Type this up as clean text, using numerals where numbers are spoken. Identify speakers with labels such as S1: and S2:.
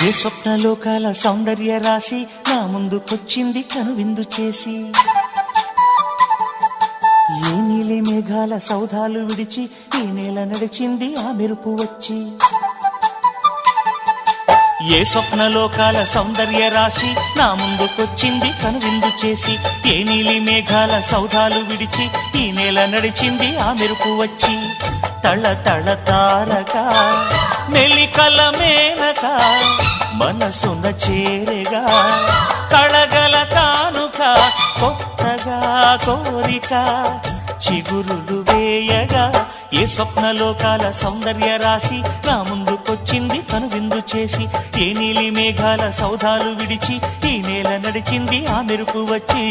S1: ఏ స్వప్నలోకాల సౌందర్య రాశి నా ముందుకొచ్చింది కనువిందు చేసి, ఏ నీలి మేఘాల సౌధాలు విడిచి ఈ నేల నడిచింది ఆ మెరుపు వచ్చి. ఏ స్వప్నలోకాల సౌందర్య రాశి నా ముందుకొచ్చింది కనువిందు చేసి, ఏ నీలి మేఘాల సౌధాలు విడిచి ఈ నేల నడిచింది ఆ మెరుపు వచ్చి. తళ తళ తారక మెలికల మేనక మనసున చేరగా కళగల కానుక కొత్తగా కోరిక చిగురులు వేయగా. ఏ స్వప్నలోకాల సౌందర్య రాశి నా ముందుకొచ్చింది కనువిందు చేసి, ఏ నీలి మేఘాల సౌధాలు విడిచి ఈ నేల నడిచింది ఆ మెరుపు వచ్చి.